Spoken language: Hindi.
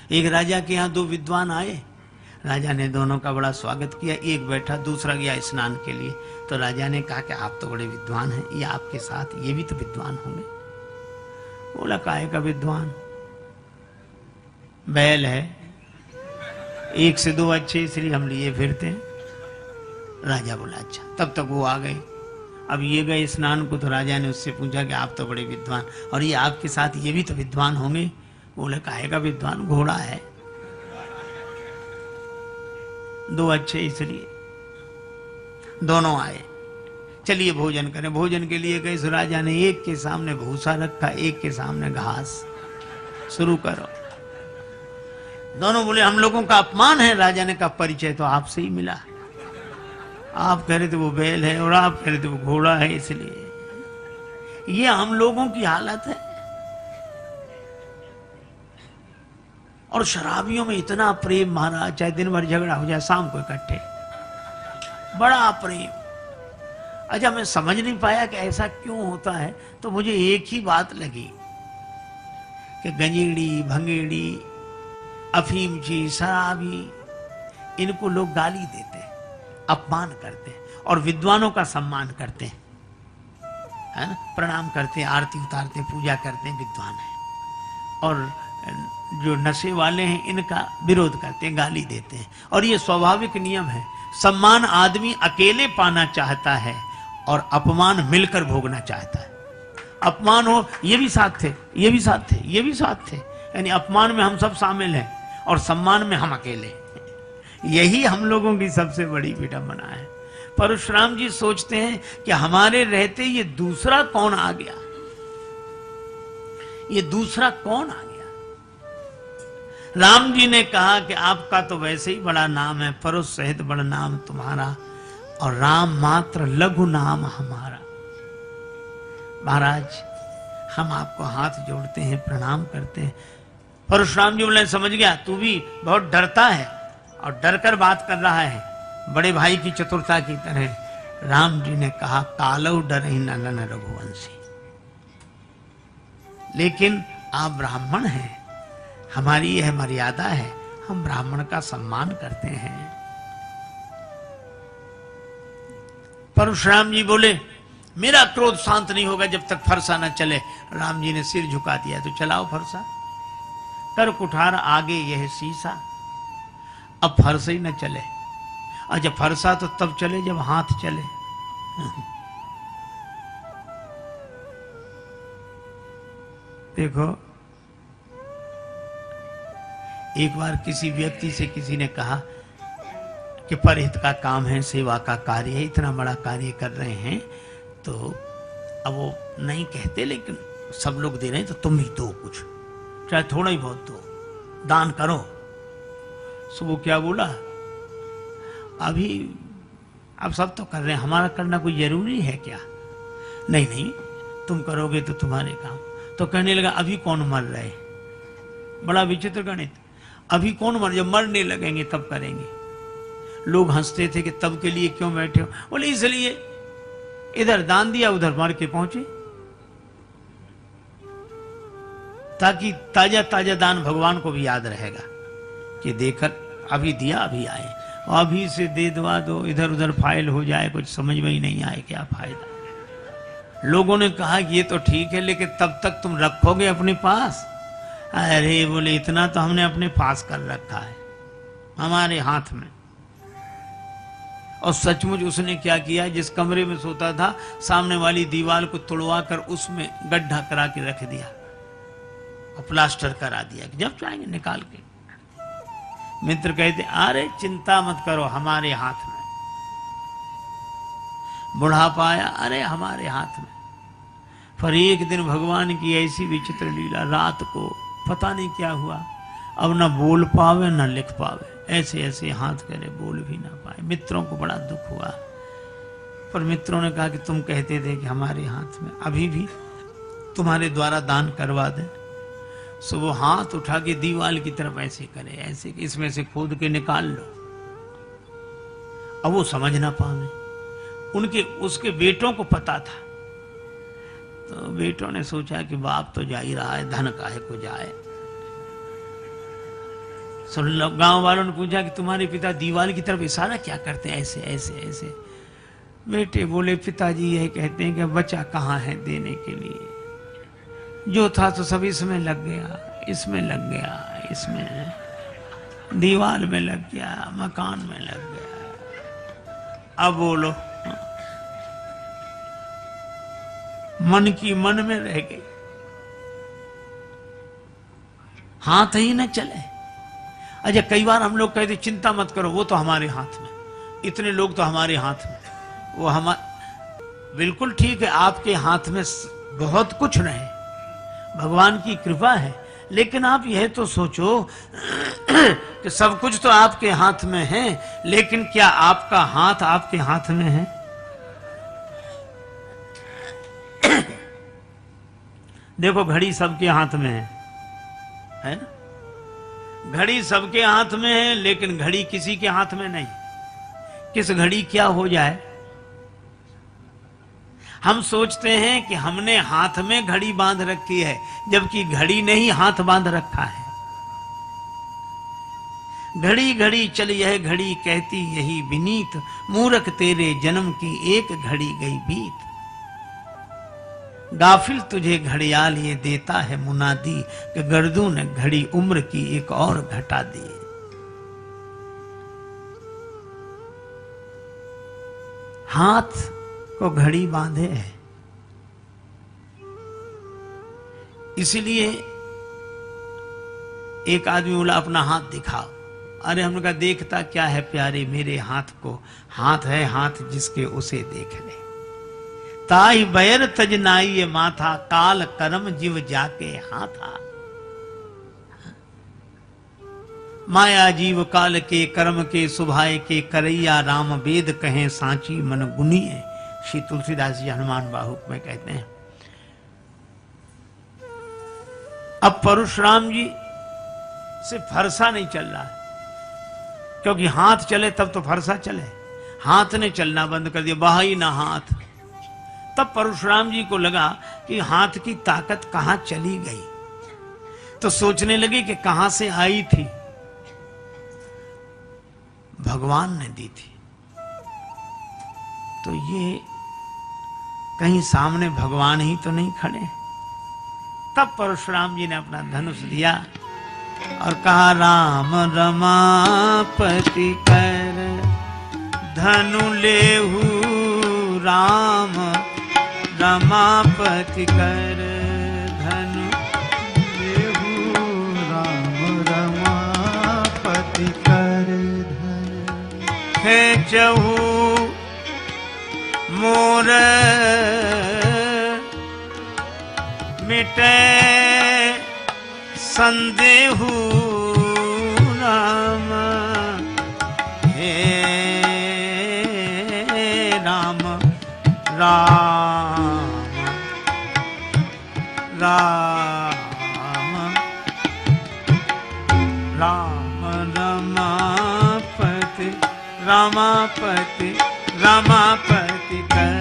एक राजा के यहाँ 2 विद्वान आए। राजा ने दोनों का बड़ा स्वागत किया। एक बैठा, दूसरा गया स्नान के लिए। तो राजा ने कहा कि आप तो बड़े विद्वान हैं, ये आपके साथ ये भी तो विद्वान होंगे। बोला काहे का विद्वान, बैल है, 1 से 2 अच्छे इसलिए हम लिए फिरते हैं। राजा बोला अच्छा। तब तक वो आ गए। अब ये गए स्नान को, तो राजा ने उससे पूछा कि आप तो बड़े विद्वान, और ये आपके साथ ये भी तो विद्वान होंगे। बोले काहे का विद्वान, घोड़ा है, 2 अच्छे इसलिए। दोनों आए, चलिए भोजन करें। भोजन के लिए गए। राजा ने एक के सामने भूसा रखा, एक के सामने घास। शुरू करो। दोनों बोले हम लोगों का अपमान है। राजा ने कहा परिचय तो आपसे ही मिला, आप कह रहे थे वो बैल है और आप कह रहे थे वो घोड़ा है, इसलिए ये हम लोगों की हालत है। और शराबियों में इतना प्रेम महाराज, चाहे दिन भर झगड़ा हो जाए शाम को इकट्ठे, बड़ा प्रेम। अच्छा मैं समझ नहीं पाया कि ऐसा क्यों होता है। तो मुझे एक ही बात लगी कि गंजेड़ी, भंगेड़ी, अफीमची, शराबी, इनको लोग गाली देते हैं, अपमान करते हैं, और विद्वानों का सम्मान करते हैं, है ना, प्रणाम करते हैं, आरती उतारते हैं, पूजा करते हैं, विद्वान है। और जो नशे वाले हैं इनका विरोध करते हैं, गाली देते हैं। और ये स्वाभाविक नियम है। सम्मान आदमी अकेले पाना चाहता है और अपमान मिलकर भोगना चाहता है। अपमान हो ये भी साथ थे, ये भी साथ थे, ये भी साथ थे, यानी अपमान में हम सब शामिल हैं और सम्मान में हम अकेले। यही हम लोगों की सबसे बड़ी विडंबना है। परशुराम जी सोचते हैं कि हमारे रहते ये दूसरा कौन आ गया, ये दूसरा कौन आ गया। राम जी ने कहा कि आपका तो वैसे ही बड़ा नाम है, परुष सहित बड़ा नाम तुम्हारा, और राम मात्र लघु नाम हमारा। महाराज हम आपको हाथ जोड़ते हैं, प्रणाम करते हैं। परशुराम जी बोले समझ गया, तू भी बहुत डरता है और डर कर बात कर रहा है, बड़े भाई की चतुरता की तरह। राम जी ने कहा कालौ डरहि नलन रघुवंशी, लेकिन आप ब्राह्मण हैं, हमारी यह मर्यादा है, हम ब्राह्मण का सम्मान करते हैं। परशुराम जी बोले मेरा क्रोध शांत नहीं होगा जब तक फरसा न चले। राम जी ने सिर झुका दिया। तो चलाओ फरसा, कर कुठार आगे यह शीशा। अब फरसा ही न चले। और जब फरसा तो तब चले जब हाथ चले। देखो एक बार किसी व्यक्ति से किसी ने कहा कि परहित का काम है, सेवा का कार्य है, इतना बड़ा कार्य कर रहे हैं, तो अब वो नहीं कहते लेकिन सब लोग दे रहे हैं तो तुम भी दो, कुछ चाहे थोड़ा ही बहुत दो, दान करो। सो वो क्या बोला, अभी अब सब तो कर रहे हैं, हमारा करना कोई जरूरी है क्या? नहीं नहीं, तुम करोगे तो तुम्हारे काम। तो कहने लगा अभी कौन मर रहे? बड़ा विचित्र गणित। अभी कौन मर, जब मरने लगेंगे तब करेंगे। लोग हंसते थे कि तब के लिए क्यों बैठे हो? बोले इसलिए इधर दान दिया उधर मर के पहुंचे, ताकि ताजा ताजा दान भगवान को भी याद रहेगा कि देखकर अभी दिया अभी आए। अभी से दे दवा दो, इधर उधर फाइल हो जाए, कुछ समझ में ही नहीं आए क्या फायदा। लोगों ने कहा कि ये तो ठीक है लेकिन तब तक तुम रखोगे अपने पास? अरे बोले इतना तो हमने अपने पास कर रखा है, हमारे हाथ में। और सचमुच उसने क्या किया, जिस कमरे में सोता था सामने वाली दीवार को तोड़वा कर उसमें गड्ढा करा के रख दिया और प्लास्टर करा दिया कि जब चाहेंगे निकाल के। मित्र कहते अरे चिंता मत करो, हमारे हाथ में। बुढ़ापा आया, अरे हमारे हाथ में। पर एक दिन भगवान की ऐसी विचित्र लीला, रात को पता नहीं क्या हुआ, अब न बोल पावे न लिख पावे, ऐसे ऐसे हाथ करे बोल भी ना पाए। मित्रों को बड़ा दुख हुआ, पर मित्रों ने कहा कि तुम कहते थे कि हमारे हाथ में, अभी भी तुम्हारे द्वारा दान करवा दें। सो वो हाथ उठा के दीवार की तरफ ऐसे करे, ऐसे इसमें से खोद के निकाल लो। अब वो समझ ना पावे, उनके उसके बेटों को पता था, तो बेटों ने सोचा कि बाप तो जा ही रहा है, धन काहे को जाए। सुन लो, गांव वालों ने पूछा कि तुम्हारे पिता दीवार की तरफ इशारा क्या करते हैं, ऐसे ऐसे ऐसे। बेटे बोले पिताजी यही कहते हैं कि बचा कहाँ है देने के लिए, जो था तो सब इसमें लग गया, इसमें लग गया, इसमें दीवार में लग गया, मकान में लग गया। अब बोलो, मन की मन में रह गई, हाथ ही न चले। अच्छा, कई बार हम लोग कहते चिंता मत करो, वो तो हमारे हाथ में, इतने लोग तो हमारे हाथ में, वो बिल्कुल ठीक है, आपके हाथ में बहुत कुछ रहे, भगवान की कृपा है, लेकिन आप यह तो सोचो कि सब कुछ तो आपके हाथ में है, लेकिन क्या आपका हाथ आपके हाथ में है? देखो, घड़ी सबके हाथ में है ना? घड़ी सबके हाथ में है, लेकिन घड़ी किसी के हाथ में नहीं। किस घड़ी क्या हो जाए, हम सोचते हैं कि हमने हाथ में घड़ी बांध रखी है, जबकि घड़ी ने ही हाथ बांध रखा है। घड़ी घड़ी चल यह घड़ी कहती यही विनीत, मूर्ख तेरे जन्म की एक घड़ी गई बीत। गाफिल तुझे घड़ियाल ये देता है मुनादी, कि गर्दू ने घड़ी उम्र की एक और घटा दी। हाथ को घड़ी बांधे है, इसलिए एक आदमी बोला अपना हाथ दिखाओ। अरे हमने कहा देखता क्या है प्यारे मेरे हाथ को, हाथ है हाथ जिसके उसे देख ले। ताई बैर तजनाई माथा, काल कर्म जीव जाके हाथा। माया जीव काल के कर्म के सुभाए के, करैया राम वेद कहें सांची मन गुनिए। श्री तुलसीदास जी हनुमान बाहुक में कहते हैं। अब परशुराम जी से फरसा नहीं चल रहा है, क्योंकि हाथ चले तब तो फरसा चले, हाथ ने चलना बंद कर दिया, बहा ही ना हाथ। तब परशुराम जी को लगा कि हाथ की ताकत कहां चली गई, तो सोचने लगे कि कहां से आई थी, भगवान ने दी थी, तो ये कहीं सामने भगवान ही तो नहीं खड़े। तब परशुराम जी ने अपना धनुष दिया और कहा राम रमापति कर धनु लेहु, राम रमापति कर धनु लेहु, राम रमापति कर धनु। खेचहु मोर मिटे संदेहु, राम हे राम राम राम राम रमापति रमापति रमापति कर